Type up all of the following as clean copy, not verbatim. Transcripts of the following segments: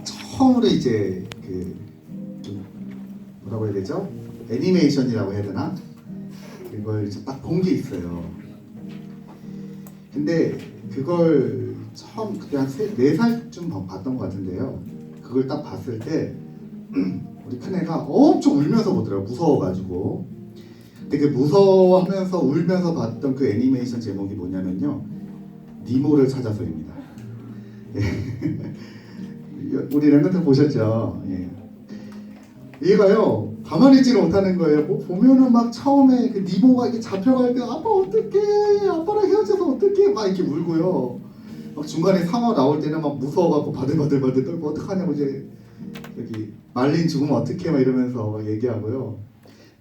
처음으로 이제 좀 뭐라고 해야 되죠? 애니메이션이라고 해야 되나? 그걸 이제 딱 본 게 있어요. 근데 그걸 처음 그때 한 4살쯤 봤던 것 같은데요. 그걸 딱 봤을 때 우리 큰애가 엄청 울면서 보더라고요. 무서워가지고. 근데 그 무서워하면서 울면서 봤던 그 애니메이션 제목이 뭐냐면요, 니모를 찾아서입니다. 예. 우리 랩런트 보셨죠? 예. 얘가요 가만히 있지를 못하는 거예요. 뭐 보면은 막 처음에 그 니모가 이렇게 잡혀갈 때 아빠 어떡해, 아빠랑 헤어져서 어떡해 막 이렇게 울고요. 막 중간에 상어 나올 때는 막 무서워갖고 바들바들 떨고 어떡하냐고 이제 여기 말린 죽으면 어떡해 막 이러면서 막 얘기하고요.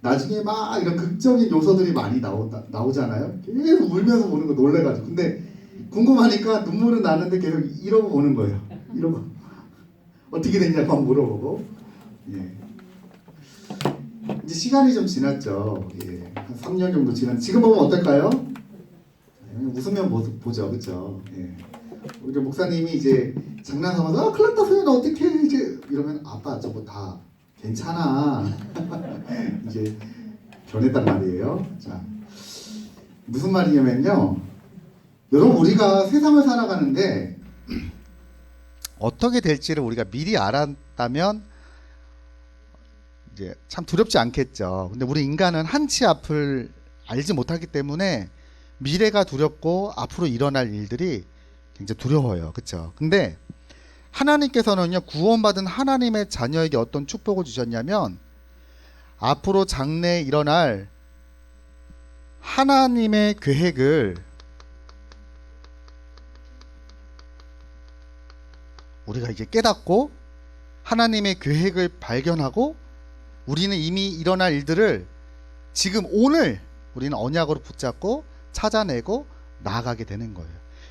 나중에 막 이런 극적인 요소들이 많이 나오잖아요. 계속 울면서 보는 거 놀래가지고. 근데 궁금하니까 눈물은 나는데 계속 이러고 보는 거예요. 이러고 어떻게 됐냐고 막 물어보고. 예. 이제 시간이 좀 지났죠. 예. 한 3년 정도 지난. 지금 보면 어떨까요? 웃으면 보죠, 그렇죠? 예. 우리 목사님이 이제 장난삼아서 큰일 났다 소연아 어떡해 이제 이러면 아빠 저거 다 괜찮아. 이제 변했단 말이에요. 자, 무슨 말이냐면요, 여러분 우리가 세상을 살아가는데 어떻게 될지를 우리가 미리 알았다면 이제 참 두렵지 않겠죠. 근데 우리 인간은 한치 앞을 알지 못하기 때문에 미래가 두렵고 앞으로 일어날 일들이 굉장히 두려워요. 그렇죠? 근데 하나님께서는요, 구원받은 하나님의 자녀에게 어떤 축복을 주셨냐면 앞으로 장래에 일어날 하나님의 계획을 우리가 이제 깨닫고 하나님의 계획을 발견하고 우리는 이미 일어날 일들을 지금 오늘 우리는 언약으로 붙잡고 찾아내고 나아가게 되는 거예요.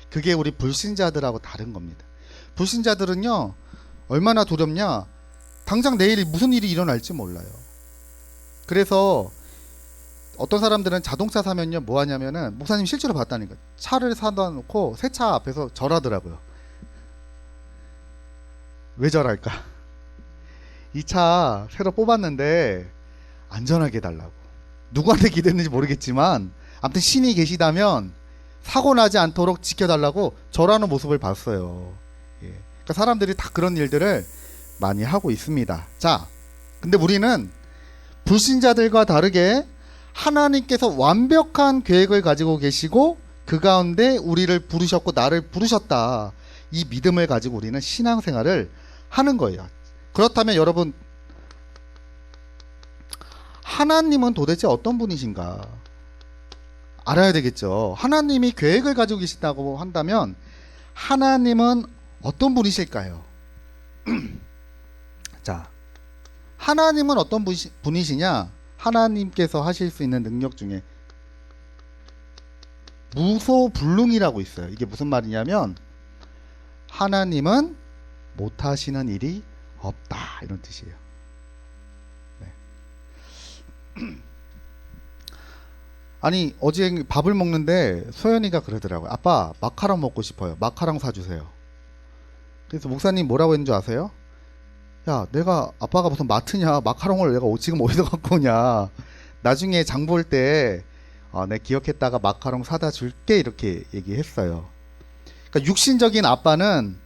그게 우리 불신자들하고 다른 겁니다. 불신자들은요 얼마나 두렵냐, 당장 내일 무슨 일이 일어날지 몰라요. 그래서 어떤 사람들은 자동차 사면요 뭐 하냐면은, 목사님 실제로 봤다니까, 차를 사다 놓고 새 차 앞에서 절하더라고요. 왜 절할까? 이 차 새로 뽑았는데 안전하게 해달라고. 누구한테 기대했는지 모르겠지만 아무튼 신이 계시다면 사고 나지 않도록 지켜달라고 절하는 모습을 봤어요. 예. 그러니까 사람들이 다 그런 일들을 많이 하고 있습니다. 자, 근데 우리는 불신자들과 다르게 하나님께서 완벽한 계획을 가지고 계시고 그 가운데 우리를 부르셨고 나를 부르셨다, 이 믿음을 가지고 우리는 신앙생활을 하는 거예요. 그렇다면 여러분, 하나님은 도대체 어떤 분이신가 알아야 되겠죠. 하나님이 계획을 가지고 계신다고 한다면 하나님은 어떤 분이실까요? 자, 하나님은 어떤 분이시냐? 하나님께서 하실 수 있는 능력 중에 무소불능이라고 있어요. 이게 무슨 말이냐면 하나님은 못하시는 일이 없다, 이런 뜻이에요. 네. 아니 어제 밥을 먹는데 소연이가 그러더라고요. 아빠 마카롱 먹고 싶어요. 마카롱 사주세요. 그래서 목사님 뭐라고 했는 줄 아세요? 야, 내가 아빠가 무슨 마트냐, 마카롱을 내가 지금 어디서 갖고 오냐, 나중에 장 볼 때 내 기억했다가 마카롱 사다 줄게, 이렇게 얘기했어요. 그러니까 육신적인 아빠는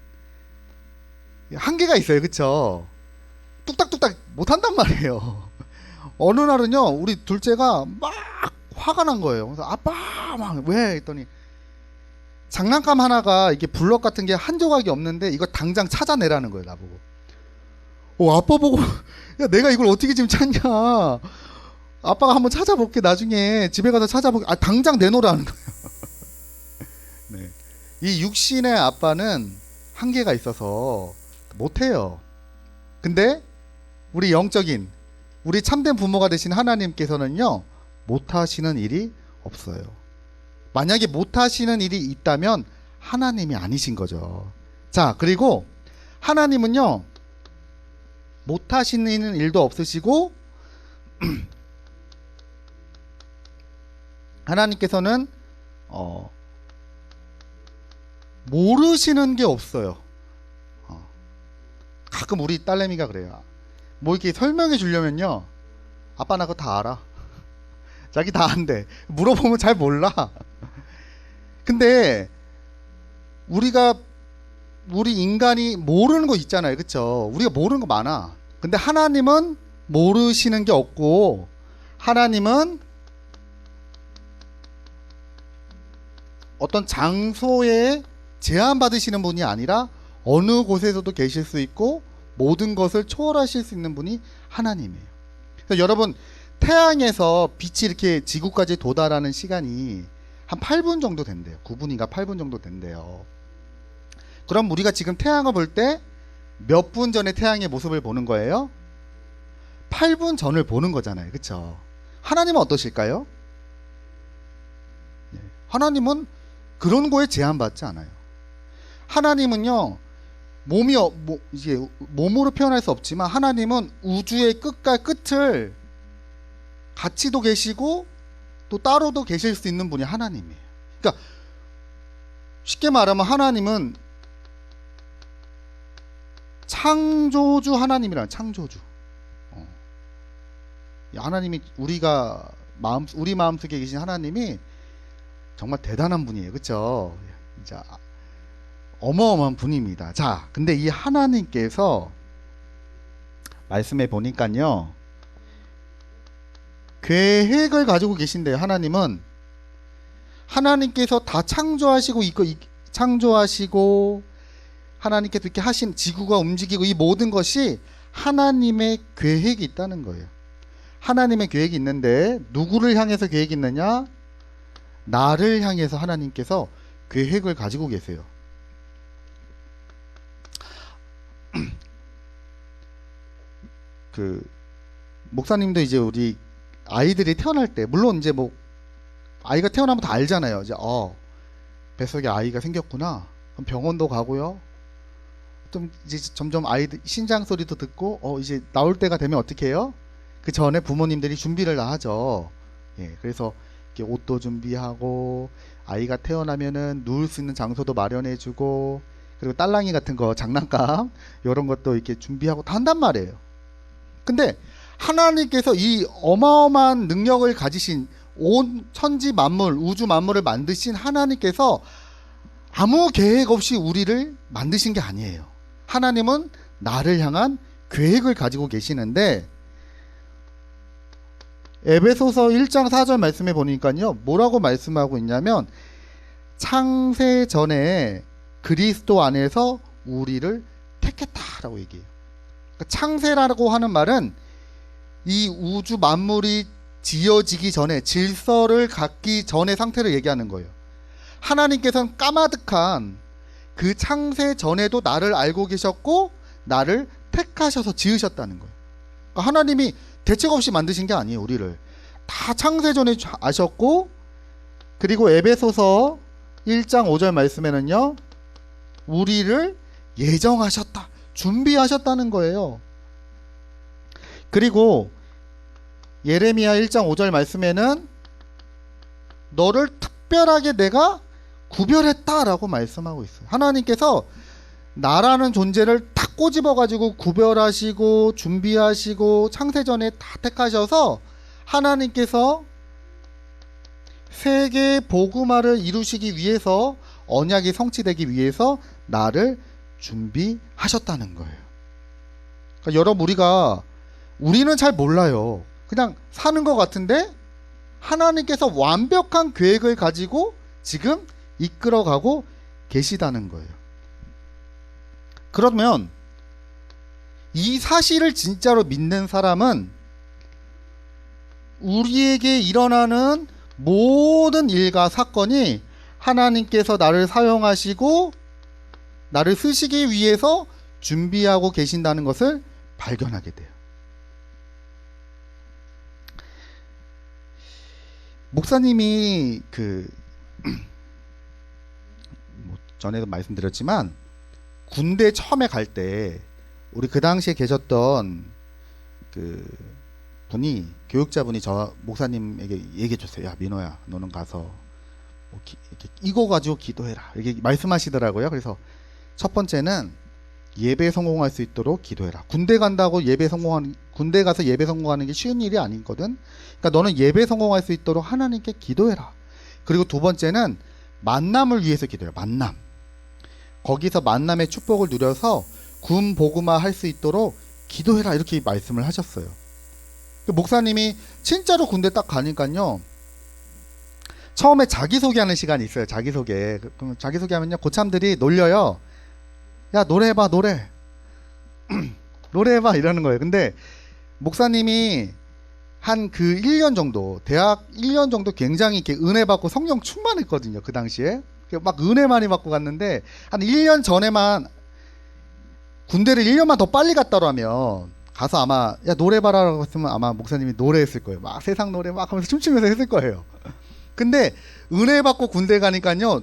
한계가 있어요. 그쵸? 뚝딱뚝딱 못한단 말이에요. 어느 날은요 우리 둘째가 막 화가 난 거예요. 그래서 아빠 막 왜 했더니 장난감 하나가 이게 블럭 같은 게 한 조각이 없는데 이거 당장 찾아내라는 거예요. 나보고. 아빠 보고 야, 내가 이걸 어떻게 지금 찾냐, 아빠가 한번 찾아볼게, 나중에 집에 가서 찾아볼게. 당장 내놓으라는 거예요. 네. 이 육신의 아빠는 한계가 있어서 못해요. 근데 우리 영적인, 우리 참된 부모가 되신 하나님께서는요 못하시는 일이 없어요. 만약에 못하시는 일이 있다면 하나님이 아니신 거죠. 자, 그리고 하나님은요 못하시는 일도 없으시고 하나님께서는 모르시는 게 없어요. 가끔 우리 딸내미가 그래요. 뭐 이렇게 설명해 주려면요, 아빠 나 그거 다 알아. 자기 다 안돼. 물어보면 잘 몰라. 근데 우리 인간이 모르는 거 있잖아요, 그쵸? 우리가 모르는 거 많아. 근데 하나님은 모르시는 게 없고, 하나님은 어떤 장소에 제한받으시는 분이 아니라 어느 곳에서도 계실 수 있고 모든 것을 초월하실 수 있는 분이 하나님이에요. 그래서 여러분, 태양에서 빛이 이렇게 지구까지 도달하는 시간이 한 8분 정도 된대요. 9분인가 8분 정도 된대요. 그럼 우리가 지금 태양을 볼 때 몇 분 전에 태양의 모습을 보는 거예요? 8분 전을 보는 거잖아요, 그쵸? 하나님은 어떠실까요? 하나님은 그런 거에 제한받지 않아요. 하나님은요, 이게 몸으로 표현할 수 없지만, 하나님은 우주의 끝과 끝을 같이도 계시고 또 따로도 계실 수 있는 분이 하나님이에요. 그러니까 쉽게 말하면 하나님은 창조주 하나님이란, 창조주. 하나님이 우리 마음속에 계신 하나님이 정말 대단한 분이에요, 그렇죠? 진짜 어마어마한 분입니다. 자, 근데 이 하나님께서 말씀해 보니까요, 계획을 가지고 계신데요. 하나님께서 다 창조하시고 창조하시고 하나님께서 이렇게 하신, 지구가 움직이고 이 모든 것이 하나님의 계획이 있다는 거예요. 하나님의 계획이 있는데 누구를 향해서 계획이 있느냐? 나를 향해서 하나님께서 계획을 가지고 계세요. 목사님도 이제 우리 아이들이 태어날 때, 물론 이제 뭐 아이가 태어나면 다 알잖아요. 이제 뱃속에 아이가 생겼구나. 그럼 병원도 가고요. 좀 이제 점점 아이들 신장 소리도 듣고 이제 나올 때가 되면 어떻게 해요? 그 전에 부모님들이 준비를 다 하죠. 예, 그래서 이렇게 옷도 준비하고, 아이가 태어나면은 누울 수 있는 장소도 마련해주고, 그리고 딸랑이 같은 거, 장난감 이런 것도 이렇게 준비하고 다 한단 말이에요. 근데 하나님께서 이 어마어마한 능력을 가지신, 온 천지 만물, 우주 만물을 만드신 하나님께서 아무 계획 없이 우리를 만드신 게 아니에요. 하나님은 나를 향한 계획을 가지고 계시는데, 에베소서 1장 4절 말씀해 보니까요, 뭐라고 말씀하고 있냐면, 창세 전에 그리스도 안에서 우리를 택했다라고 얘기해요. 그러니까 창세라고 하는 말은 이 우주 만물이 지어지기 전에, 질서를 갖기 전의 상태를 얘기하는 거예요. 하나님께서는 까마득한 그 창세 전에도 나를 알고 계셨고 나를 택하셔서 지으셨다는 거예요. 그러니까 하나님이 대책 없이 만드신 게 아니에요. 우리를 다 창세 전에 아셨고, 그리고 에베소서 1장 5절 말씀에는요, 우리를 예정하셨다, 준비하셨다는 거예요. 그리고 예레미야 1장 5절 말씀에는 너를 특별하게 내가 구별했다라고 말씀하고 있어요. 하나님께서 나라는 존재를 탁 꼬집어 가지고 구별하시고 준비하시고 창세전에 다 택하셔서, 하나님께서 세계 복음화를 이루시기 위해서, 언약이 성취되기 위해서 나를 준비하셨다는 거예요. 그러니까 여러분, 우리는 잘 몰라요. 그냥 사는 것 같은데 하나님께서 완벽한 계획을 가지고 지금 이끌어가고 계시다는 거예요. 그러면 이 사실을 진짜로 믿는 사람은 우리에게 일어나는 모든 일과 사건이 하나님께서 나를 사용하시고 나를 쓰시기 위해서 준비하고 계신다는 것을 발견하게 돼요. 목사님이 전에도 말씀드렸지만, 군대 처음에 갈 때 우리 그 당시에 계셨던 분이, 교육자분이 저 목사님에게 얘기해 줬어요. 야, 민호야, 너는 가서 이렇게 이거 가지고 기도해라, 이렇게 말씀하시더라고요. 그래서 첫 번째는 예배에 성공할 수 있도록 기도해라. 군대 가서 예배 성공하는 게 쉬운 일이 아니거든. 그러니까 너는 예배 성공할 수 있도록 하나님께 기도해라. 그리고 두 번째는 만남을 위해서 기도해라. 만남. 거기서 만남의 축복을 누려서 군 복음화 할 수 있도록 기도해라. 이렇게 말씀을 하셨어요. 목사님이 진짜로 군대 딱 가니까요, 처음에 자기소개하는 시간이 있어요. 자기소개. 그럼 자기소개하면요, 고참들이 놀려요. 야, 노래해봐, 노래. 노래해봐, 이러는 거예요. 근데 목사님이 한 그 1년 정도, 대학 1년 정도 굉장히 이렇게 은혜 받고 성령 충만했거든요. 그 당시에. 막 은혜 많이 받고 갔는데, 한 1년 전에만, 군대를 1년만 더 빨리 갔다라면, 가서 아마, 야, 노래해봐라고 했으면 아마 목사님이 노래했을 거예요. 막 세상 노래 막 하면서 춤추면서 했을 거예요. 근데 은혜 받고 군대 가니까요,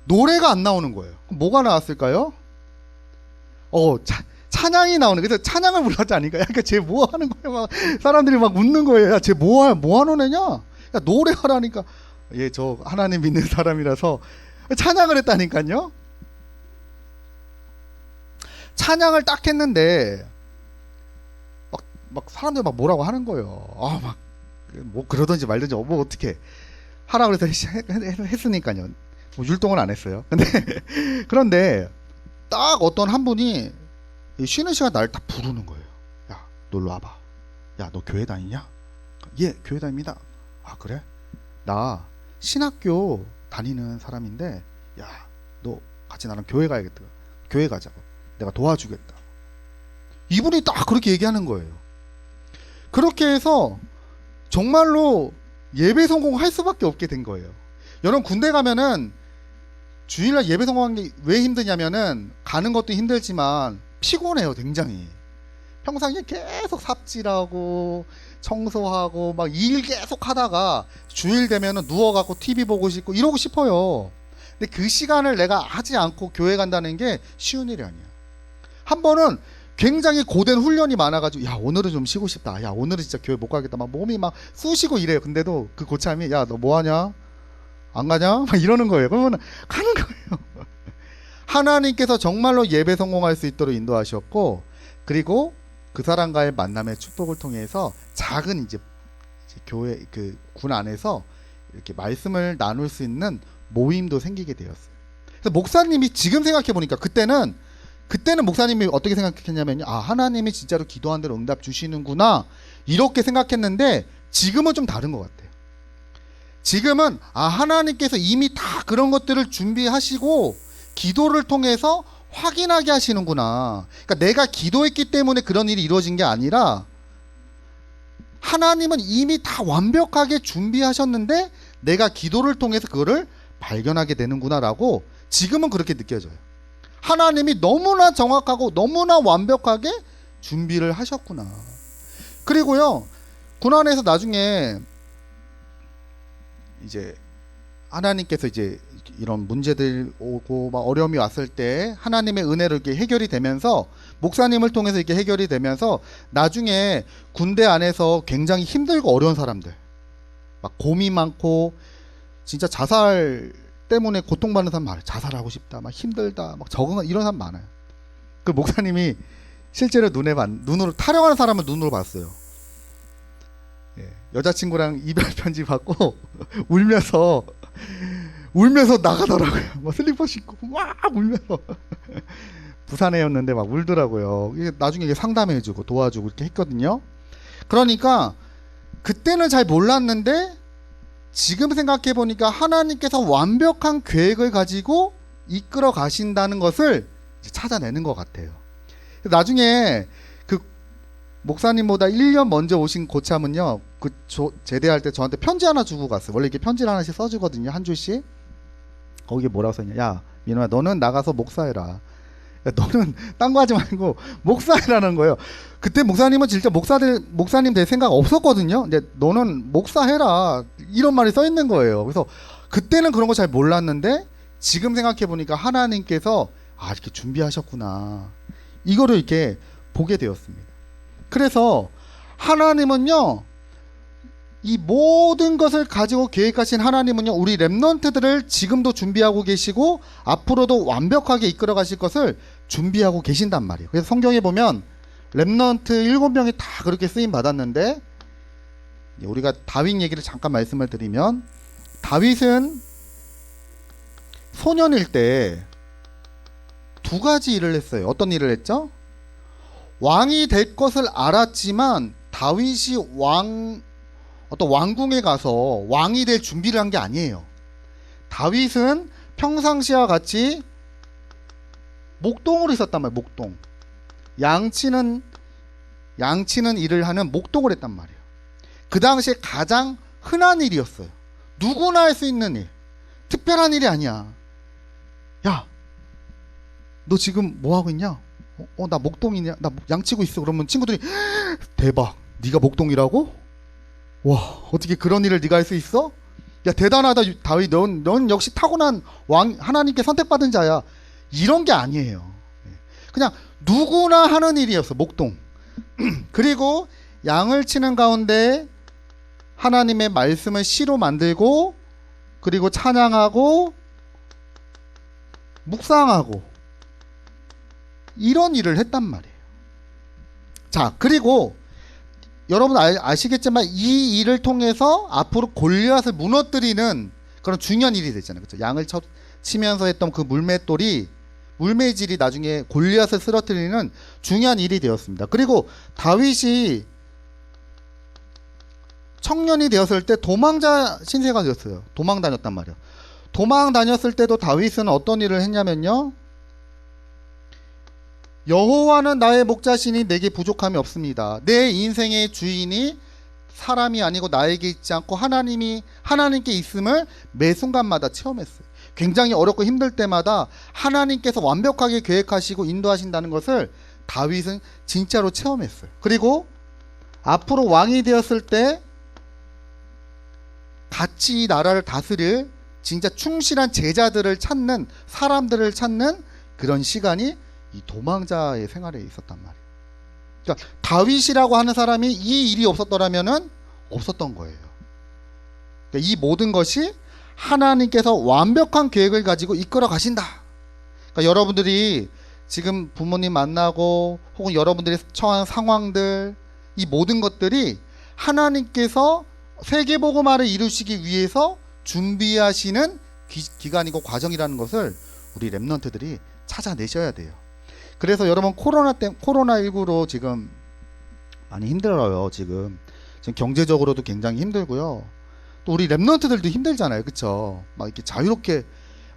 노래가 안 나오는 거예요. 그럼 뭐가 나왔을까요? 찬양이 나오는. 그래서 찬양을 불렀다니까. 그러니까 쟤 뭐 하는 거야? 막 사람들이 막 웃는 거예요. 야, 쟤 뭐 하는 애냐? 야, 노래하라니까. 예, 저 하나님 믿는 사람이라서 찬양을 했다니까요. 찬양을 딱 했는데 막 사람들 막 뭐라고 하는 거예요. 막 뭐 그러든지 말든지 뭐 어떻게 하라 그래서 했으니까요. 뭐 율동은 안 했어요. 그런데 딱 어떤 한 분이 쉬는 시간 나를 딱 부르는 거예요. 야, 놀러 와봐. 야, 너 교회 다니냐? 예, 교회 다닙니다. 아, 그래? 나 신학교 다니는 사람인데, 야, 너 같이 나랑 교회 가야겠다. 교회 가자고. 내가 도와주겠다. 이분이 딱 그렇게 얘기하는 거예요. 그렇게 해서 정말로 예배 성공할 수밖에 없게 된 거예요. 여러분, 군대 가면은 주일날 예배 성공하는 게 왜 힘드냐면은, 가는 것도 힘들지만 피곤해요. 굉장히. 평상시에 계속 삽질하고 청소하고 막 일 계속 하다가 주일 되면은 누워갖고 TV 보고 싶고 이러고 싶어요. 근데 그 시간을 내가 하지 않고 교회 간다는 게 쉬운 일이 아니야. 한 번은 굉장히 고된 훈련이 많아가지고, 야, 오늘은 좀 쉬고 싶다. 야, 오늘은 진짜 교회 못 가겠다. 막 몸이 막 쑤시고 이래요. 근데도 그 고참이, 야, 너 뭐 하냐? 안 가냐? 막 이러는 거예요. 그러면 가는 거예요. 하나님께서 정말로 예배 성공할 수 있도록 인도하셨고, 그리고 그 사람과의 만남의 축복을 통해서 작은 이제 교회 그 군 안에서 이렇게 말씀을 나눌 수 있는 모임도 생기게 되었어요. 그래서 목사님이 지금 생각해 보니까, 그때는 목사님이 어떻게 생각했냐면요, 아, 하나님이 진짜로 기도한 대로 응답 주시는구나 이렇게 생각했는데, 지금은 좀 다른 것 같아요. 지금은 하나님께서 이미 다 그런 것들을 준비하시고 기도를 통해서 확인하게 하시는구나. 그러니까 내가 기도했기 때문에 그런 일이 이루어진 게 아니라, 하나님은 이미 다 완벽하게 준비하셨는데 내가 기도를 통해서 그거를 발견하게 되는구나라고 지금은 그렇게 느껴져요. 하나님이 너무나 정확하고 너무나 완벽하게 준비를 하셨구나. 그리고요, 군안에서 나중에 이제 하나님께서 이제 이런 문제들 오고 막 어려움이 왔을 때 하나님의 은혜로 이렇게 해결이 되면서, 목사님을 통해서 이렇게 해결이 되면서, 나중에 군대 안에서 굉장히 힘들고 어려운 사람들, 막 곰이 많고 진짜 자살 때문에 고통받는 사람 많아요. 자살하고 싶다, 막 힘들다, 막 적응, 이런 사람 많아요. 그 목사님이 실제로 눈으로 타령하는 사람을 눈으로 봤어요. 예, 여자친구랑 이별 편지 받고 울면서 나가더라고요. 뭐 슬리퍼 신고 막 울면서 부산에였는데 막 울더라고요. 이게 나중에 상담해주고 도와주고 이렇게 했거든요. 그러니까 그때는 잘 몰랐는데 지금 생각해 보니까 하나님께서 완벽한 계획을 가지고 이끌어 가신다는 것을 찾아내는 것 같아요. 나중에 그 목사님보다 1년 먼저 오신 고참은요, 제대할 때 저한테 편지 하나 주고 갔어요. 원래 이렇게 편지를 하나씩 써주거든요, 한 줄씩. 거기에 뭐라고 썼냐? 야, 민호야, 너는 나가서 목사해라. 야, 너는 딴 거 하지 말고 목사해라는 거예요. 그때 목사님은 진짜 목사님 될 생각 없었거든요. 근데 너는 목사해라, 이런 말이 써 있는 거예요. 그래서 그때는 그런 거 잘 몰랐는데 지금 생각해 보니까 하나님께서 이렇게 준비하셨구나, 이거를 이렇게 보게 되었습니다. 그래서 하나님은요, 이 모든 것을 가지고 계획하신 하나님은요, 우리 렘넌트들을 지금도 준비하고 계시고 앞으로도 완벽하게 이끌어 가실 것을 준비하고 계신단 말이에요. 그래서 성경에 보면 렘넌트 7명이 다 그렇게 쓰임 받았는데, 우리가 다윗 얘기를 잠깐 말씀을 드리면, 다윗은 소년일 때 두 가지 일을 했어요. 어떤 일을 했죠? 왕이 될 것을 알았지만 다윗이 어떤 왕궁에 가서 왕이 될 준비를 한 게 아니에요. 다윗은 평상시와 같이 목동으로 있었단 말이에요. 목동. 양치는 일을 하는 목동을 했단 말이에요. 그 당시에 가장 흔한 일이었어요. 누구나 할 수 있는 일. 특별한 일이 아니야. 야, 너 지금 뭐 하고 있냐? 나 목동이냐? 나 양치고 있어. 그러면 친구들이 대박. 네가 목동이라고? 와, 어떻게 그런 일을 네가 할 수 있어? 야, 대단하다. 다윗, 넌 역시 타고난 왕, 하나님께 선택받은 자야. 이런 게 아니에요. 그냥 누구나 하는 일이었어. 목동. 그리고 양을 치는 가운데 하나님의 말씀을 시로 만들고, 그리고 찬양하고 묵상하고, 이런 일을 했단 말이에요. 자, 그리고 여러분 아시겠지만 이 일을 통해서 앞으로 골리앗을 무너뜨리는 그런 중요한 일이 됐잖아요. 그렇죠? 양을 치면서 했던 그 물매질이 나중에 골리앗을 쓰러뜨리는 중요한 일이 되었습니다. 그리고 다윗이 청년이 되었을 때 도망자 신세가 되었어요. 도망 다녔단 말이에요. 도망 다녔을 때도 다윗은 어떤 일을 했냐면요, 여호와는 나의 목자시니 내게 부족함이 없습니다. 내 인생의 주인이 사람이 아니고 나에게 있지 않고 하나님께 있음을 매 순간마다 체험했어요. 굉장히 어렵고 힘들 때마다 하나님께서 완벽하게 계획하시고 인도하신다는 것을 다윗은 진짜로 체험했어요. 그리고 앞으로 왕이 되었을 때 같이 이 나라를 다스릴 진짜 충실한 제자들을 찾는, 사람들을 찾는 그런 시간이 이 도망자의 생활에 있었단 말이에요. 그러니까 다윗이라고 하는 사람이 이 일이 없었더라면은 없었던 거예요. 그러니까 이 모든 것이 하나님께서 완벽한 계획을 가지고 이끌어 가신다. 그러니까 여러분들이 지금 부모님 만나고 혹은 여러분들이 처한 상황들, 이 모든 것들이 하나님께서 세계복음화를 이루시기 위해서 준비하시는 기간이고 과정이라는 것을 우리 렘넌트들이 찾아내셔야 돼요. 그래서 여러분 코로나19로 지금 많이 힘들어요. 지금 경제적으로도 굉장히 힘들고요. 또 우리 렘넌트들도 힘들잖아요. 그쵸? 막 이렇게 자유롭게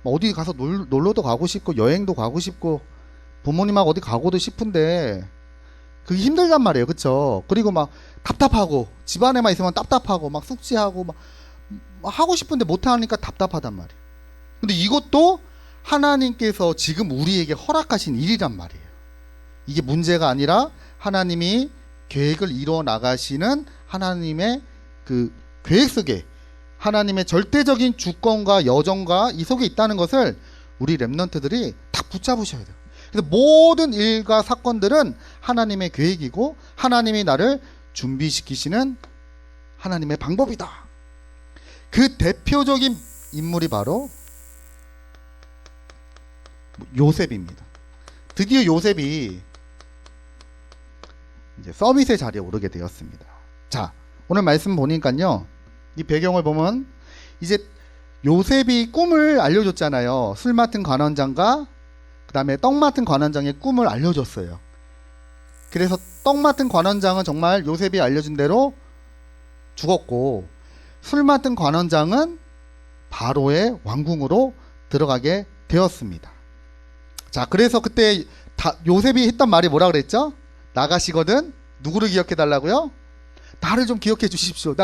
막 어디 가서 놀러도 가고 싶고 여행도 가고 싶고 부모님하고 어디 가고도 싶은데 그게 힘들단 말이에요. 그쵸? 그리고 막 답답하고 집안에만 있으면 답답하고 막 숙제하고 막 하고 싶은데 못하니까 답답하단 말이에요. 근데 이것도 하나님께서 지금 우리에게 허락하신 일이란 말이에요. 이게 문제가 아니라 하나님이 계획을 이루어 나가시는 하나님의 그 계획 속에 하나님의 절대적인 주권과 여정과 이 속에 있다는 것을 우리 렘넌트들이 딱 붙잡으셔야 돼요. 그래서 모든 일과 사건들은 하나님의 계획이고 하나님이 나를 준비시키시는 하나님의 방법이다. 그 대표적인 인물이 바로 요셉입니다. 드디어 요셉이 이제 서밋의 자리에 오르게 되었습니다. 자, 오늘 말씀 보니까요, 이 배경을 보면 이제 요셉이 꿈을 알려줬잖아요. 술 맡은 관원장과 그 다음에 떡 맡은 관원장의 꿈을 알려줬어요. 그래서 떡 맡은 관원장은 정말 요셉이 알려준 대로 죽었고, 술 맡은 관원장은 바로의 왕궁으로 들어가게 되었습니다. 자, 그래서 그때 요셉이 했던 말이 뭐라 그랬죠? 나가시거든 누구를 기억해 달라고요? 나를 좀 기억해 주십시오.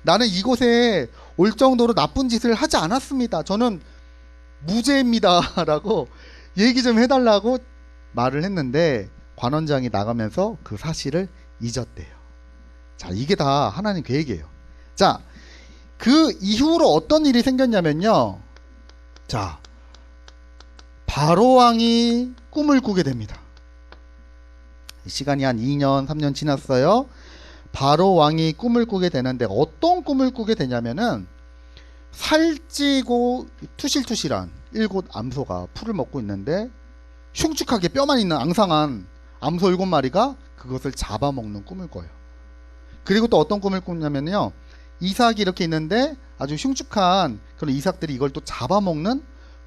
나는 이곳에 올 정도로 나쁜 짓을 하지 않았습니다. 저는 무죄입니다. 라고 얘기 좀 해달라고 말을 했는데 관원장이 나가면서 그 사실을 잊었대요. 자, 이게 다 하나님 계획이에요. 자, 그 이후로 어떤 일이 생겼냐면요. 자, 바로 왕이 꿈을 꾸게 됩니다. 시간이 한 2년, 3년 지났어요. 바로 왕이 꿈을 꾸게 되는데 어떤 꿈을 꾸게 되냐면은 살찌고 투실투실한 일곱 암소가 풀을 먹고 있는데 흉측하게 뼈만 있는 앙상한 암소 7마리가 그것을 잡아먹는 꿈을 꿔요. 그리고 또 어떤 꿈을 꿨냐면요, 이삭이 이렇게 있는데 아주 흉측한 그런 이삭들이 이걸 또 잡아먹는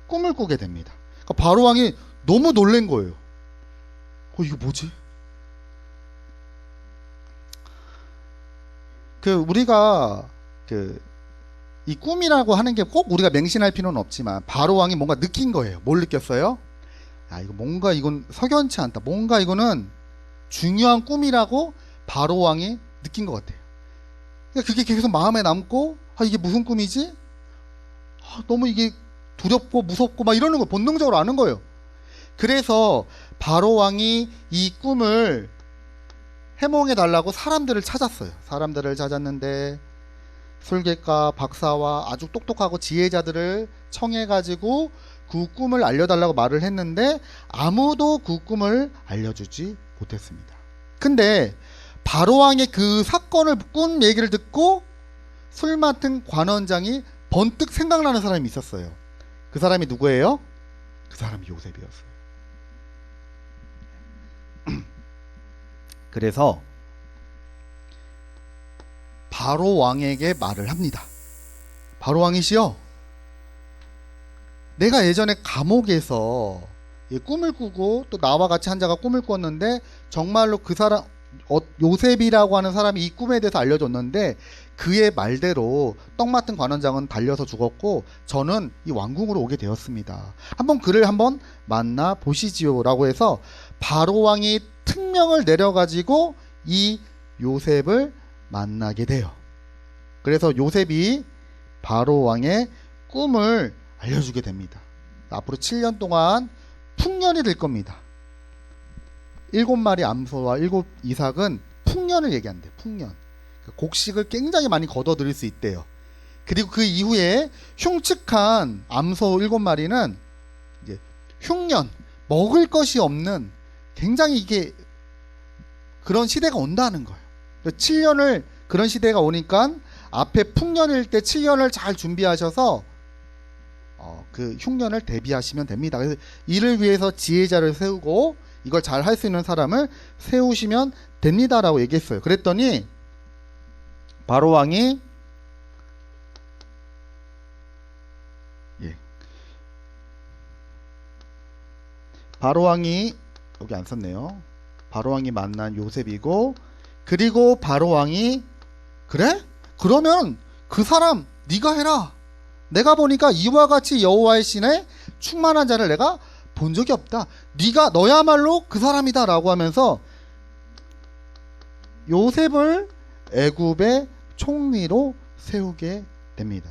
꿈을 꾸게 됩니다. 그러니까 바로 왕이 너무 놀란 거예요. 이거 뭐지? 우리가 이 꿈이라고 하는 게 꼭 우리가 맹신할 필요는 없지만 바로 왕이 뭔가 느낀 거예요. 뭘 느꼈어요? 이거 뭔가 이건 석연치 않다. 뭔가 이거는 중요한 꿈이라고 바로 왕이 느낀 것 같아요. 그러니까 그게 계속 마음에 남고, 이게 무슨 꿈이지? 너무 이게 두렵고 무섭고 막 이러는 거 본능적으로 아는 거예요. 그래서 바로 왕이 이 꿈을 해몽해 달라고 사람들을 찾았어요. 사람들을 찾았는데 술객과 박사와 아주 똑똑하고 지혜자들을 청해가지고 그 꿈을 알려달라고 말을 했는데 아무도 그 꿈을 알려주지 못했습니다. 근데 바로왕의 그 사건을 꾼 얘기를 듣고 술 맡은 관원장이 번뜩 생각나는 사람이 있었어요. 그 사람이 누구예요? 그 사람이 요셉이었어요. 그래서 바로 왕에게 말을 합니다. 바로 왕이시여, 내가 예전에 감옥에서 꿈을 꾸고 또 나와 같이 한 자가 꿈을 꿨는데 정말로 그 사람 요셉이라고 하는 사람이 이 꿈에 대해서 알려줬는데 그의 말대로 떡 맡은 관원장은 달려서 죽었고 저는 이 왕궁으로 오게 되었습니다. 한번 그를 한번 만나 보시지요 라고 해서 바로 왕이 특명을 내려가지고 이 요셉을 만나게 돼요. 그래서 요셉이 바로 왕의 꿈을 알려주게 됩니다. 앞으로 7년 동안 풍년이 될 겁니다. 7마리 암소와 7 이삭은 풍년을 얘기한대. 풍년. 곡식을 굉장히 많이 거둬들일 수 있대요. 그리고 그 이후에 흉측한 암소 7마리는 이제 흉년, 먹을 것이 없는 굉장히 이게 그런 시대가 온다는 거예요. 7년을 그런 시대가 오니까 앞에 풍년일 때 7년을 잘 준비하셔서 그 흉년을 대비하시면 됩니다. 그래서 이를 위해서 지혜자를 세우고 이걸 잘 할 수 있는 사람을 세우시면 됩니다라고 얘기했어요. 그랬더니 바로 왕이 바로 왕이 여기 안 썼네요. 바로 왕이 만난 요셉이고, 그리고 바로 왕이 그래? 그러면 그 사람 네가 해라. 내가 보니까 이와 같이 여호와의 신에 충만한 자를 내가 본 적이 없다. 네가 너야말로 그 사람이다 라고 하면서 요셉을 애굽의 총리로 세우게 됩니다.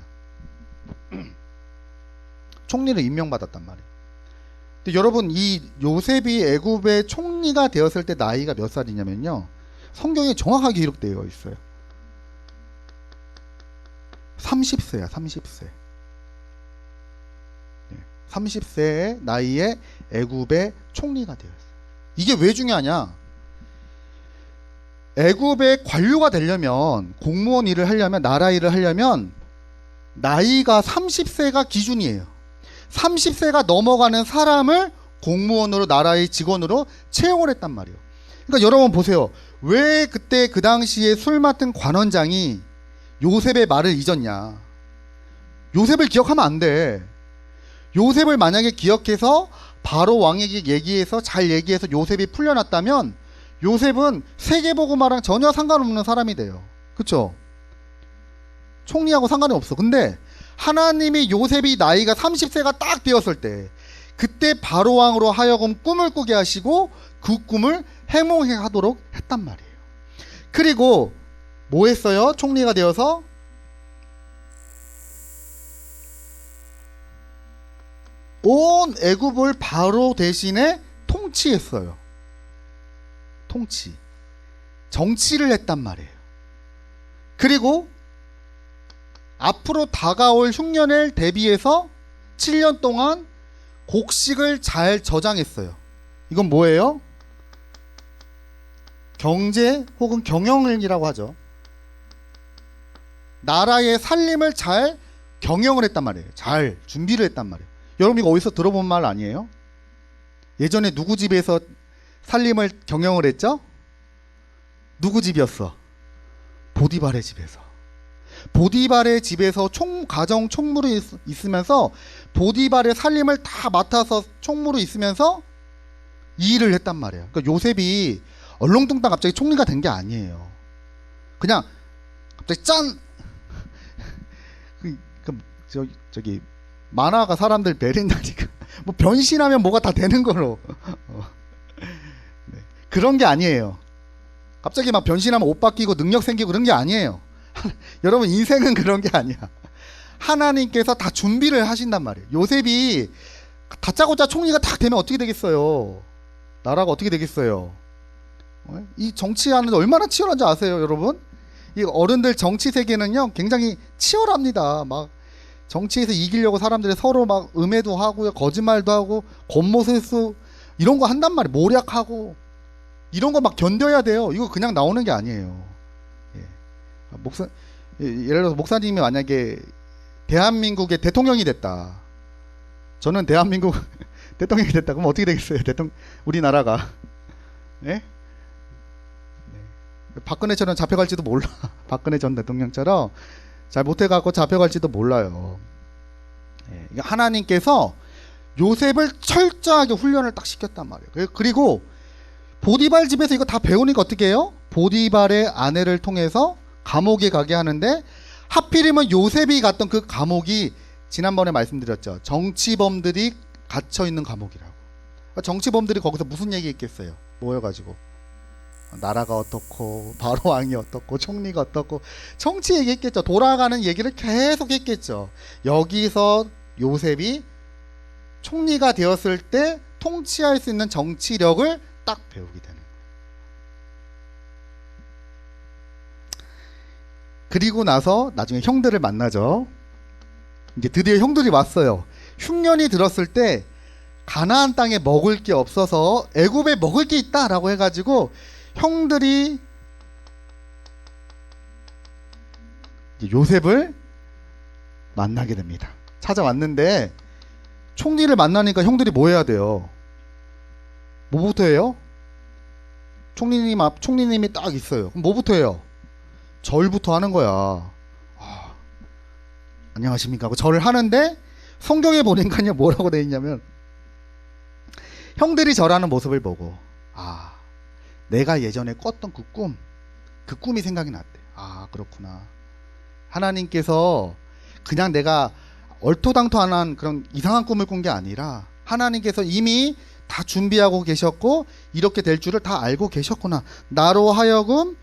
총리를 임명받았단 말이에요. 근데 여러분, 이 요셉이 애굽의 총리가 되었을 때 나이가 몇 살이냐면요, 성경에 정확하게 기록되어 있어요. 30세야 30세. 30세의 나이에 애굽의 총리가 되었어요. 이게 왜 중요하냐? 애굽의 관료가 되려면, 공무원 일을 하려면, 나라 일을 하려면 나이가 30세가 기준이에요. 30세가 넘어가는 사람을 공무원으로, 나라의 직원으로 채용을 했단 말이에요. 그러니까 여러분 보세요. 왜 그때 그 당시에 술 맡은 관원장이 요셉의 말을 잊었냐? 요셉을 기억하면 안 돼. 요셉을 만약에 기억해서 바로 왕에게 얘기해서 잘 얘기해서 요셉이 풀려났다면 요셉은 세계복음화랑 전혀 상관없는 사람이 돼요. 그쵸? 총리하고 상관이 없어. 근데 하나님이 요셉이 나이가 30세가 딱 되었을 때 그때 바로 왕으로 하여금 꿈을 꾸게 하시고 그 꿈을 해몽하도록 했단 말이에요. 그리고 뭐 했어요? 총리가 되어서 온 애굽을 바로 대신에 통치했어요. 통치. 정치를 했단 말이에요. 그리고 앞으로 다가올 흉년을 대비해서 7년 동안 곡식을 잘 저장했어요. 이건 뭐예요? 경제 혹은 경영이라고 하죠. 나라의 살림을 잘 경영을 했단 말이에요. 잘 준비를 했단 말이에요. 여러분 이거 어디서 들어본 말 아니에요? 예전에 누구 집에서 살림을 경영을 했죠? 누구 집이었어? 보디발의 집에서. 보디발의 집에서 가정 총무로 있으면서 보디발의 살림을 다 맡아서 총무로 있으면서 이 일을 했단 말이에요. 그러니까 요셉이 얼렁뚱땅 갑자기 총리가 된 게 아니에요. 그냥 갑자기 짠! 저기 만화가 사람들 베린다니까 뭐 변신하면 뭐가 다 되는 거로 네. 그런 게 아니에요. 갑자기 막 변신하면 옷 바뀌고 능력 생기고 그런 게 아니에요. 여러분 인생은 그런 게 아니야. 하나님께서 다 준비를 하신단 말이에요. 요셉이 다짜고짜 총리가 딱 되면 어떻게 되겠어요? 나라가 어떻게 되겠어요? 이 정치하는 데 얼마나 치열한지 아세요, 여러분? 이 어른들 정치 세계는요 굉장히 치열합니다. 막 정치에서 이기려고 사람들이 서로 막 음해도 하고요, 거짓말도 하고, 겉모술수 이런 거 한단 말이에요. 모략하고 이런 거 막 견뎌야 돼요. 이거 그냥 나오는 게 아니에요. 예를 들어서 목사님이 만약에 대한민국의 대통령이 됐다. 저는 대한민국 대통령이 됐다. 그럼 어떻게 되겠어요? 우리나라가 예? 박근혜처럼 잡혀갈지도 몰라. 박근혜 전 대통령처럼 잘 못해갖고 잡혀갈지도 몰라요. 하나님께서 요셉을 철저하게 훈련을 딱 시켰단 말이에요. 그리고 보디발 집에서 이거 다 배우니까 어떻게 해요? 보디발의 아내를 통해서 감옥에 가게 하는데 하필이면 요셉이 갔던 그 감옥이 지난번에 말씀드렸죠. 정치범들이 갇혀있는 감옥이라고. 정치범들이 거기서 무슨 얘기 했겠어요? 모여가지고 나라가 어떻고 바로왕이 어떻고 총리가 어떻고 정치 얘기했겠죠. 돌아가는 얘기를 계속 했겠죠. 여기서 요셉이 총리가 되었을 때 통치할 수 있는 정치력을 딱 배우게 되는 거예요. 그리고 나서 나중에 형들을 만나죠. 이제 드디어 형들이 왔어요. 흉년이 들었을 때 가나안 땅에 먹을 게 없어서 애굽에 먹을 게 있다라고 해가지고 형들이 요셉을 만나게 됩니다. 찾아왔는데 총리를 만나니까 형들이 뭐 해야 돼요? 뭐부터 해요? 총리님이 딱 있어요. 그럼 뭐부터 해요? 절부터 하는 거야. 안녕하십니까 하고 절을 하는데 성경에 보니까요 뭐라고 되어 있냐면 형들이 절하는 모습을 보고 내가 예전에 꿨던 그 꿈이 생각이 났대. 그렇구나. 하나님께서 그냥 내가 얼토당토한 그런 이상한 꿈을 꾼 게 아니라 하나님께서 이미 다 준비하고 계셨고 이렇게 될 줄을 다 알고 계셨구나. 나로 하여금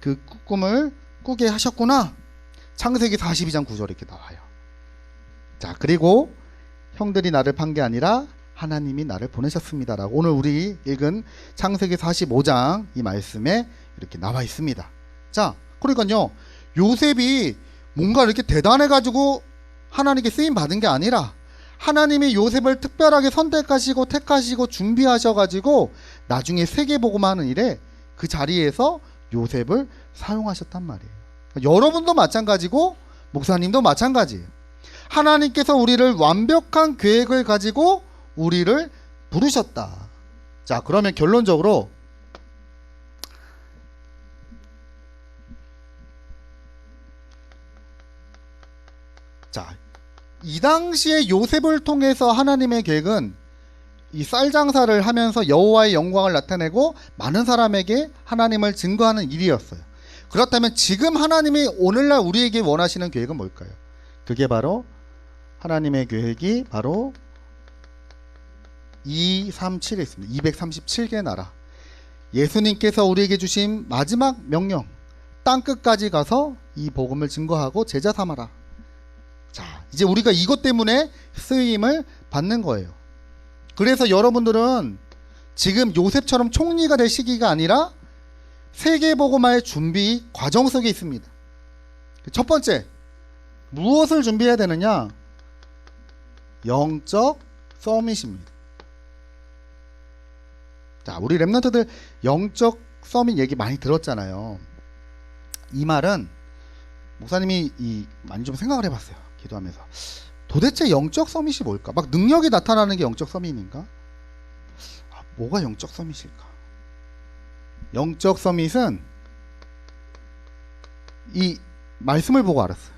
그 꿈을 꾸게 하셨구나. 창세기 42장 9절 이렇게 나와요. 자, 그리고 형들이 나를 판 게 아니라 하나님이 나를 보내셨습니다라고 오늘 우리 읽은 창세기 45장 이 말씀에 이렇게 나와 있습니다. 자, 그러니까요 요셉이 뭔가 이렇게 대단해가지고 하나님께 쓰임 받은 게 아니라 하나님이 요셉을 특별하게 선택하시고 택하시고 준비하셔가지고 나중에 세계복음 하는 일에 그 자리에서 요셉을 사용하셨단 말이에요. 여러분도 마찬가지고 목사님도 마찬가지예요. 하나님께서 우리를 완벽한 계획을 가지고 우리를 부르셨다. 자, 그러면 결론적으로 이 당시에 요셉을 통해서 하나님의 계획은 이 쌀 장사를 하면서 여호와의 영광을 나타내고 많은 사람에게 하나님을 증거하는 일이었어요. 그렇다면 지금 하나님이 오늘날 우리에게 원하시는 계획은 뭘까요? 그게 바로 하나님의 계획이 바로 237에 있습니다. 237개 나라. 예수님께서 우리에게 주신 마지막 명령, 땅끝까지 가서 이 복음을 증거하고 제자 삼아라. 자, 이제 우리가 이것 때문에 쓰임을 받는 거예요. 그래서 여러분들은 지금 요셉처럼 총리가 될 시기가 아니라 세계복음화의 준비 과정 속에 있습니다. 첫 번째, 무엇을 준비해야 되느냐? 영적 서밋입니다. 자, 우리 랩런트들 영적 서밋 얘기 많이 들었잖아요. 이 말은 목사님이 많이 좀 생각을 해봤어요. 기도하면서 도대체 영적 서밋이 뭘까? 막 능력이 나타나는 게 영적 서밋인가? 뭐가 영적 서밋일까? 영적 서밋은 이 말씀을 보고 알았어요.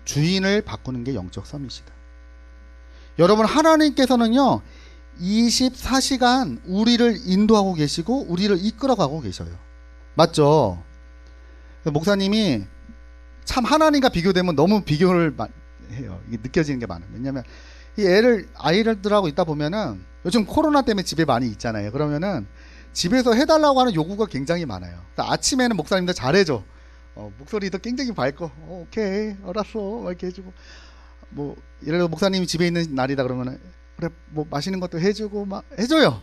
주인을 바꾸는 게 영적 서밋이다. 여러분, 하나님께서는요 24시간 우리를 인도하고 계시고 우리를 이끌어가고 계셔요. 맞죠? 목사님이 참 하나님과 비교되면 너무 비교를 해요. 이게 느껴지는 게 많아요. 왜냐면 이 아이들하고 있다 보면은 요즘 코로나 때문에 집에 많이 있잖아요. 그러면은 집에서 해달라고 하는 요구가 굉장히 많아요. 그러니까 아침에는 목사님들 잘해줘. 목소리도 굉장히 밝고 오케이 알았어 이렇게 해주고, 뭐 예를 들어 목사님이 집에 있는 날이다 그러면은 그래 뭐 맛있는 것도 해주고 막 해줘요.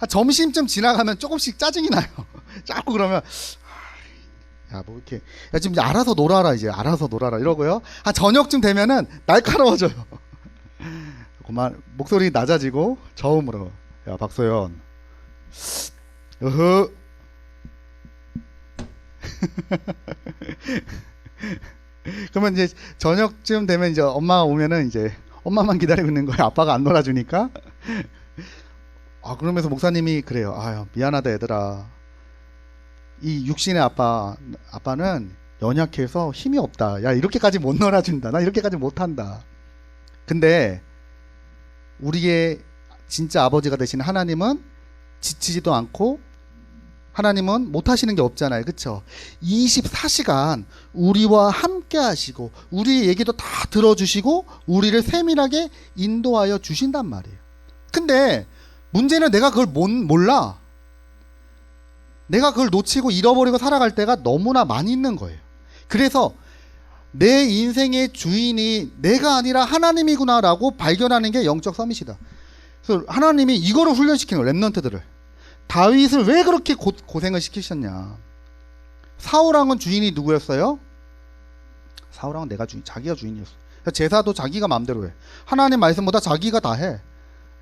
점심쯤 지나가면 조금씩 짜증이 나요. 자꾸 그러면 야 뭐 이렇게 야 지금 이제 알아서 놀아라, 이제 알아서 놀아라 이러고요. 저녁쯤 되면은 날카로워져요. 그만 목소리 낮아지고 저음으로 야 박소연 으흐 그러면 이제 저녁쯤 되면 이제 엄마가 오면은 이제 엄마만 기다리고 있는 거예요. 아빠가 안 놀아주니까. 그러면서 목사님이 그래요. 아유 미안하다 얘들아. 이 육신의 아빠는 연약해서 힘이 없다. 야 이렇게까지 못 놀아준다. 나 이렇게까지 못한다. 근데 우리의 진짜 아버지가 되신 하나님은 지치지도 않고 하나님은 못하시는 게 없잖아요. 그쵸? 24시간 우리와 함께 하시고 우리의 얘기도 다 들어주시고 우리를 세밀하게 인도하여 주신단 말이에요. 근데 문제는 내가 그걸 몰라. 내가 그걸 놓치고 잃어버리고 살아갈 때가 너무나 많이 있는 거예요. 그래서 내 인생의 주인이 내가 아니라 하나님이구나 라고 발견하는 게 영적 서밋이다. 그래서 하나님이 이거를 훈련시키는 거예요. 렘넌트들을. 다윗을 왜 그렇게 고생을 시키셨냐. 사울왕은 주인이 누구였어요? 사울왕은 자기가 주인이었어. 제사도 자기가 마음대로 해. 하나님 말씀보다 자기가 다 해.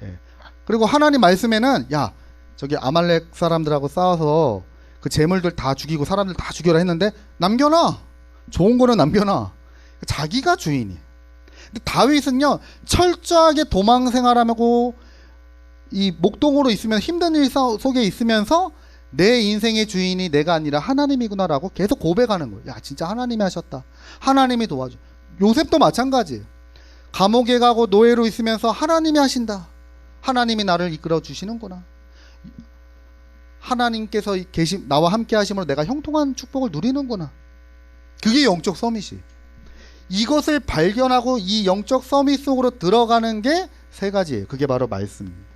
예. 그리고 하나님 말씀에는 야 저기 아말렉 사람들하고 싸워서 그 재물들 다 죽이고 사람들 다 죽여라 했는데 남겨놔. 좋은 거는 남겨놔. 자기가 주인이. 근데 다윗은요 철저하게 도망 생활하고 이 목동으로 있으면 힘든 일 속에 있으면서 내 인생의 주인이 내가 아니라 하나님이구나라고 계속 고백하는 거예요. 야 진짜 하나님이 하셨다. 하나님이 도와줘. 요셉도 마찬가지. 감옥에 가고 노예로 있으면서 하나님이 하신다. 하나님이 나를 이끌어 주시는구나. 하나님께서 나와 함께 하심으로 내가 형통한 축복을 누리는구나. 그게 영적 서밋이. 이것을 발견하고 이 영적 서밋 속으로 들어가는 게 세 가지예요. 그게 바로 말씀입니다.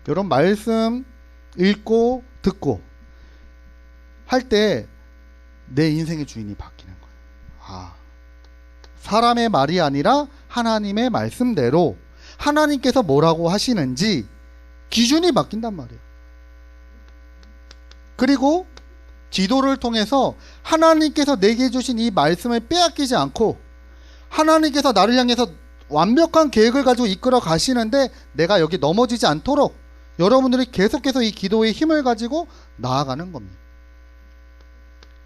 여러분 말씀 읽고 듣고 할 때 내 인생의 주인이 바뀌는 거예요. 사람의 말이 아니라 하나님의 말씀대로 하나님께서 뭐라고 하시는지 기준이 바뀐단 말이에요. 그리고 기도를 통해서 하나님께서 내게 주신 이 말씀을 빼앗기지 않고 하나님께서 나를 향해서 완벽한 계획을 가지고 이끌어 가시는데 내가 여기 넘어지지 않도록 여러분들이 계속해서 이 기도의 힘을 가지고 나아가는 겁니다.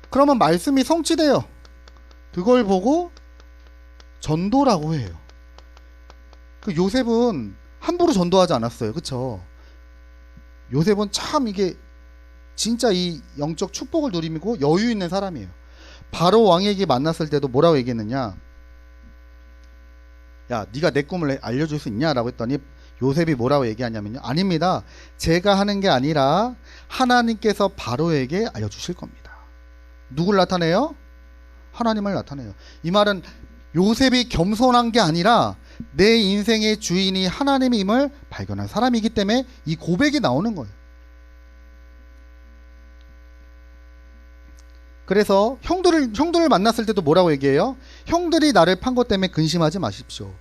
그러면 말씀이 성취돼요. 그걸 보고 전도라고 해요. 그 요셉은 함부로 전도하지 않았어요. 그쵸? 요셉은 참 이게 진짜 이 영적 축복을 누리고 여유 있는 사람이에요. 바로 왕에게 만났을 때도 뭐라고 얘기했느냐. 야 네가 내 꿈을 알려줄 수 있냐 라고 했더니 요셉이 뭐라고 얘기하냐면요. 아닙니다. 제가 하는 게 아니라 하나님께서 바로에게 알려주실 겁니다. 누굴 나타내요? 하나님을 나타내요. 이 말은 요셉이 겸손한 게 아니라 내 인생의 주인이 하나님임을 발견한 사람이기 때문에 이 고백이 나오는 거예요. 그래서 형들을 만났을 때도 뭐라고 얘기해요? 형들이 나를 판 것 때문에 근심하지 마십시오.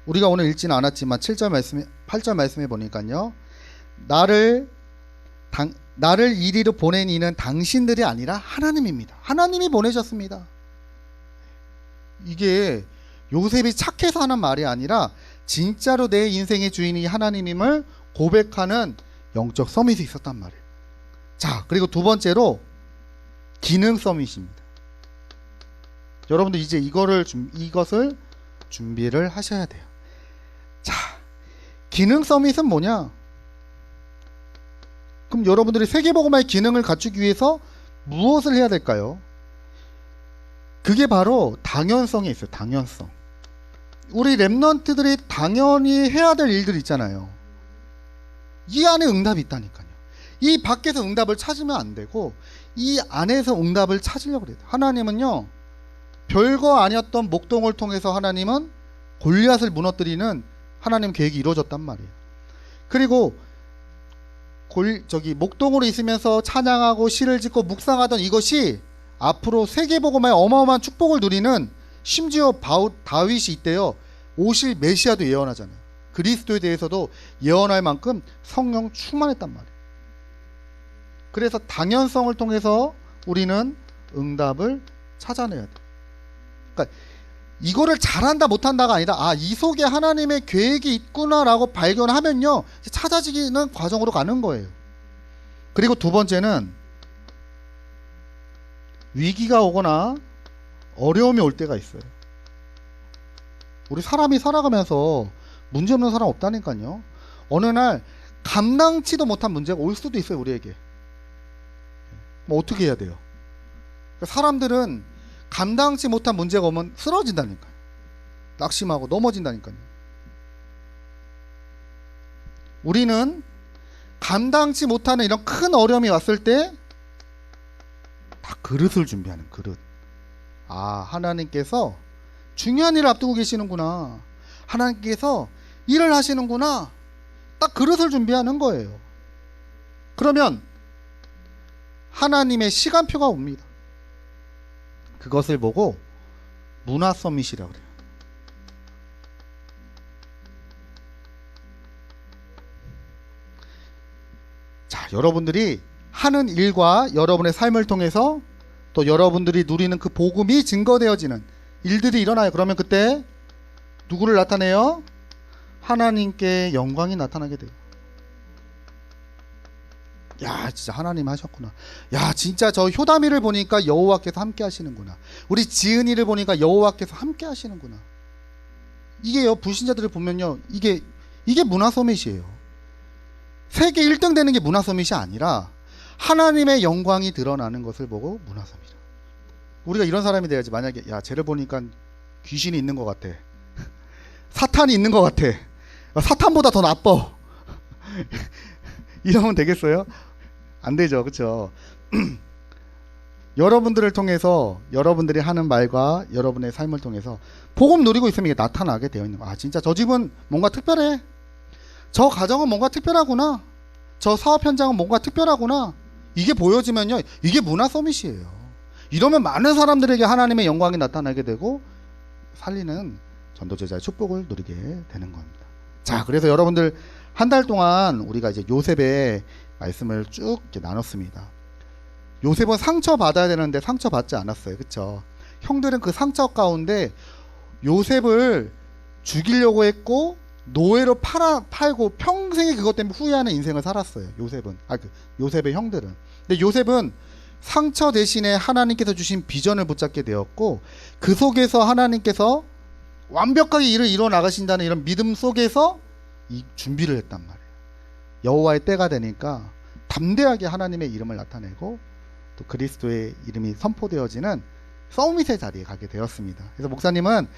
우리가 오늘 읽지는 않았지만 8절 말씀에 보니까요. 나를 이리로 보낸 이는 당신들이 아니라 하나님입니다. 하나님이 보내셨습니다. 이게 요셉이 착해서 하는 말이 아니라 진짜로 내 인생의 주인이 하나님임을 고백하는 영적 서밋이 있었단 말이에요. 자, 그리고 두 번째로 기능 서밋입니다. 여러분들 이제 이것을 준비를 하셔야 돼요. 자, 기능 서밋은 뭐냐? 그럼 여러분들이 세계복음화의 기능을 갖추기 위해서 무엇을 해야 될까요? 그게 바로 당연성이 있어요. 당연성. 우리 랩런트들이 당연히 해야 될 일들이 있잖아요. 이 안에 응답이 있다니까요. 이 밖에서 응답을 찾으면 안 되고 이 안에서 응답을 찾으려고 그래요. 하나님은요, 별거 아니었던 목동을 통해서 하나님은 골리앗을 무너뜨리는 하나님 계획이 이루어졌단 말이에요. 그리고 목동으로 있으면서 찬양하고 시를 짓고 묵상하던 이것이 앞으로 세계복음화의 어마어마한 축복을 누리는, 심지어 다윗이 있대요. 오실 메시아도 예언하잖아요. 그리스도에 대해서도 예언할 만큼 성령 충만했단 말이에요. 그래서 당연성을 통해서 우리는 응답을 찾아내야 돼요. 그러니까 이거를 잘한다 못한다가 아니라 이 속에 하나님의 계획이 있구나라고 발견하면요, 찾아지는 과정으로 가는 거예요. 그리고 두 번째는 위기가 오거나 어려움이 올 때가 있어요. 우리 사람이 살아가면서 문제없는 사람 없다니까요. 어느 날 감당치도 못한 문제가 올 수도 있어요, 우리에게. 뭐 어떻게 해야 돼요? 사람들은 감당치 못한 문제가 오면 쓰러진다니까요. 낙심하고 넘어진다니까요. 우리는 감당치 못하는 이런 큰 어려움이 왔을 때 다 그릇을 준비하는 그릇. 하나님께서 중요한 일을 앞두고 계시는구나. 하나님께서 일을 하시는구나. 딱 그릇을 준비하는 거예요. 그러면 하나님의 시간표가 옵니다. 그것을 보고 문화 서밋이라고 그래요. 자, 여러분들이 하는 일과 여러분의 삶을 통해서 또 여러분들이 누리는 그 복음이 증거되어지는 일들이 일어나요. 그러면 그때 누구를 나타내요? 하나님께 영광이 나타나게 돼요. 야, 진짜 하나님 하셨구나. 야, 진짜 저 효다미를 보니까 여호와께서 함께 하시는구나. 우리 지은이를 보니까 여호와께서 함께 하시는구나. 이게요, 불신자들을 보면요, 이게 문화 서밋이에요. 세계 1등 되는 게 문화 서밋이 아니라 하나님의 영광이 드러나는 것을 보고 문화 서밋. 우리가 이런 사람이 돼야지. 만약에 쟤를 보니까 귀신이 있는 것 같아. 사탄이 있는 것 같아. 사탄보다 더 나빠. 이러면 되겠어요? 안 되죠. 그렇죠? 여러분들을 통해서, 여러분들이 하는 말과 여러분의 삶을 통해서 복음 누리고 있으면 이게 나타나게 되어 있는 거야. 진짜 저 집은 뭔가 특별해. 저 가정은 뭔가 특별하구나. 저 사업 현장은 뭔가 특별하구나. 이게 보여지면요, 이게 문화 서밋이에요. 이러면 많은 사람들에게 하나님의 영광이 나타나게 되고 살리는 전도제자의 축복을 누리게 되는 겁니다. 자, 그래서 여러분들 한 달 동안 우리가 이제 요셉의 말씀을 쭉 이렇게 나눴습니다. 요셉은 상처 받아야 되는데 상처 받지 않았어요. 그렇죠? 형들은 그 상처 가운데 요셉을 죽이려고 했고 노예로 팔고 평생에 그것 때문에 후회하는 인생을 살았어요. 요셉의 형들은. 근데 요셉은 상처 대신에 하나님께서 주신 비전을 붙잡게 되었고, 그 속에서 하나님께서 완벽하게 일을 이뤄 나가신다는 이런 믿음 속에서 이 준비를 했단 말이에요. 여호와의 때가 되니까 담대하게 하나님의 이름을 나타내고 또 그리스도의 이름이 선포되어지는 서밋의 자리에 가게 되었습니다. 그래서 목사님은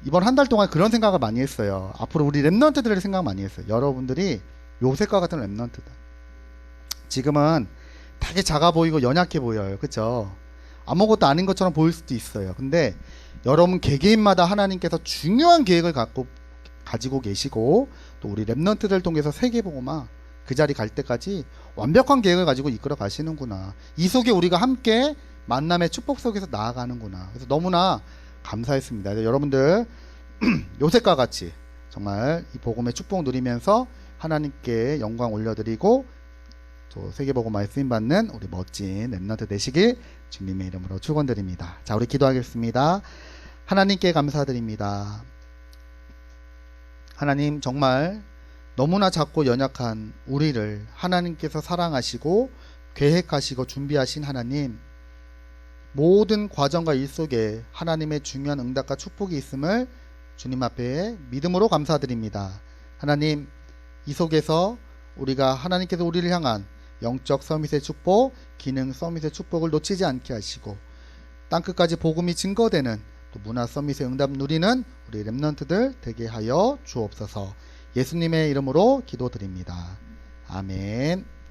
이번 한 달 동안 그런 생각을 많이 했어요. 앞으로 우리 랩런트들의 생각 많이 했어요. 여러분들이 요셉과 같은 랩런트다. 지금은 되게 작아 보이고 연약해 보여요. 그렇죠? 아무것도 아닌 것처럼 보일 수도 있어요. 근데 여러분 개개인마다 하나님께서 중요한 계획을 가지고 계시고 또 우리 랩런트들 통해서 세계복음화 그 자리 갈 때까지 완벽한 계획을 가지고 이끌어 가시는구나. 이 속에 우리가 함께 만남의 축복 속에서 나아가는구나. 그래서 너무나 감사했습니다. 여러분들 요셉과 같이 정말 이 복음의 축복 누리면서 하나님께 영광 올려드리고 또 세계복음화에 쓰임받는 우리 멋진 랩런트 되시길 주님의 이름으로 축원드립니다. 자, 우리 기도하겠습니다. 하나님께 감사드립니다. 하나님, 정말 너무나 작고 연약한 우리를 하나님께서 사랑하시고 계획하시고 준비하신 하나님, 모든 과정과 일 속에 하나님의 중요한 응답과 축복이 있음을 주님 앞에 믿음으로 감사드립니다. 하나님, 이 속에서 우리가 하나님께서 우리를 향한 영적 서밋의 축복, 기능 서밋의 축복을 놓치지 않게 하시고 땅끝까지 복음이 증거되는 또 문화 서밋의 응답 누리는 우리 렘넌트들 되게 하여 주옵소서. 예수님의 이름으로 기도드립니다. 아멘.